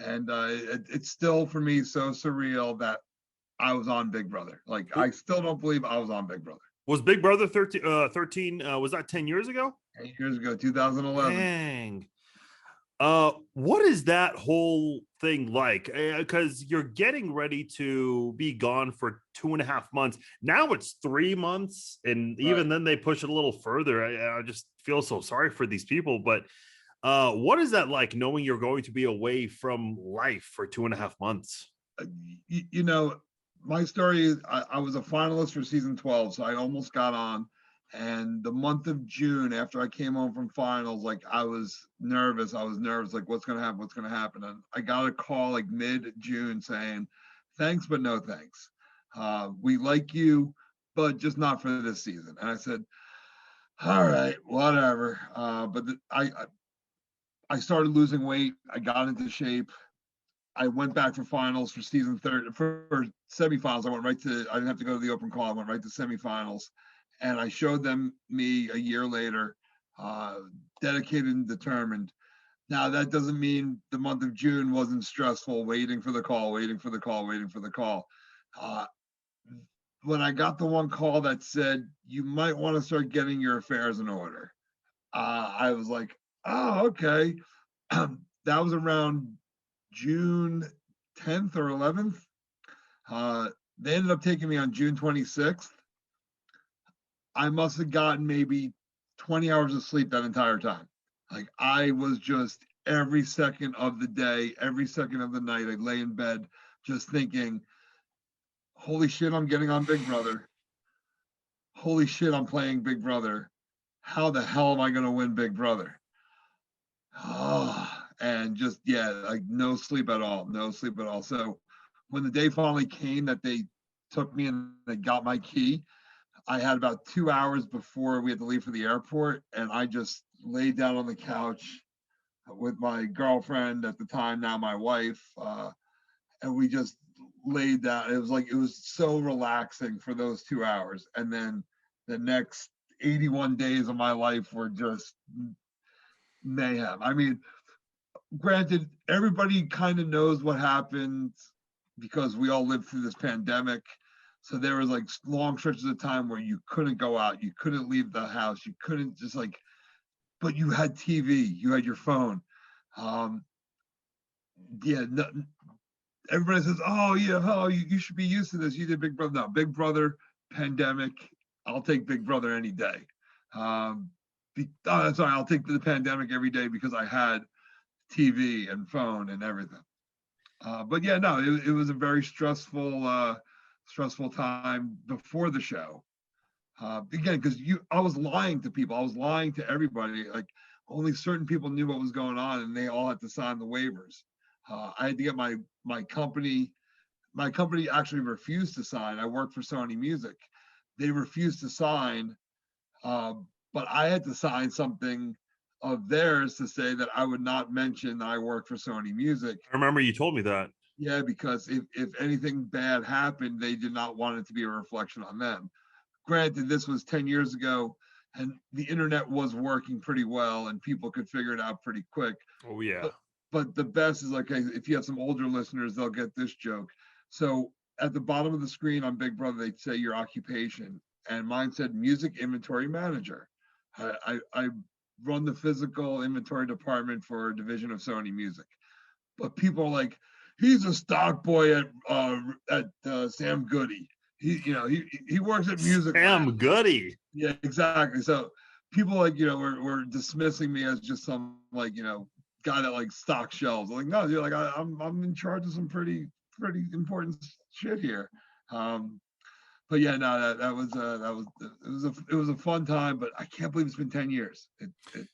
And it's still for me so surreal that I was on Big Brother. Like I still don't believe I was on Big Brother. Was Big Brother 13 was that 10 years ago? 8 years ago, 2011. Dang. What is that whole thing like? Because you're getting ready to be gone for 2.5 months. Now it's 3 months, and even Right. then they push it a little further. I just feel so sorry for these people. But what is that like, knowing you're going to be away from life for 2.5 months? You know, my story is I was a finalist for season 12, so I almost got on. And the month of June, after I came home from finals, like I was nervous. I was nervous, like what's gonna happen? What's gonna happen? And I got a call like mid-June saying, "Thanks, but no thanks. We like you, but just not for this season." And I said, "All right, whatever." I started losing weight. I got into shape. I went back for finals for season third for semifinals. I went right to. I didn't have to go to the open call. I went right to semifinals, and I showed them me a year later, uh, dedicated and determined. Now that doesn't mean the month of June wasn't stressful, waiting for the call, waiting for the call, waiting for the call. Uh, when I got the one call that said you might want to start getting your affairs in order, I was like, oh, okay. That was around June 10th or 11th. Uh, they ended up taking me on June 26th. I must have gotten maybe 20 hours of sleep that entire time. Like I was just every second of the day, every second of the night, I lay in bed just thinking, holy shit, I'm getting on Big Brother. Holy shit, I'm playing Big Brother. How the hell am I going to win Big Brother? Oh, and just, yeah, like no sleep at all, no sleep at all. So when the day finally came that they took me and they got my key, I had about 2 hours before we had to leave for the airport, and I just laid down on the couch with my girlfriend at the time, now my wife, and we just laid down. It was like it was so relaxing for those 2 hours, and then the next 81 days of my life were just mayhem. I mean, granted, everybody kind of knows what happened because we all lived through this pandemic. So there was like long stretches of time where you couldn't go out, you couldn't leave the house, you couldn't just like, but you had TV, you had your phone. Um, yeah, no, everybody says, "Oh yeah, oh you should be used to this. You did Big Brother." No, Big Brother, pandemic. I'll take Big Brother any day. Sorry, I'll take the pandemic every day because I had TV and phone and everything. But yeah, no, it was a very stressful time before the show. Again, because I was lying to people. I was lying to everybody. Like only certain people knew what was going on, and they all had to sign the waivers. I had to get my company. My company actually refused to sign. I worked for Sony Music. They refused to sign, uh, but I had to sign something of theirs to say that I would not mention that I worked for Sony Music. I remember you told me that. Yeah, because if anything bad happened, they did not want it to be a reflection on them. Granted, this was 10 years ago and the internet was working pretty well and people could figure it out pretty quick. Oh yeah. But the best is like, if you have some older listeners, they'll get this joke. So at the bottom of the screen on Big Brother, they say your occupation, and mine said music inventory manager. I run the physical inventory department for a division of Sony Music. But people are like, he's a stock boy at Sam Goody. He works at Music Land. Sam Goody. Yeah, exactly. So people like were dismissing me as just some like guy that like stock shelves. I'm like, no, dude, like I'm in charge of some pretty important shit here. But yeah, no, that was it was a fun time, but I can't believe it's been 10 years.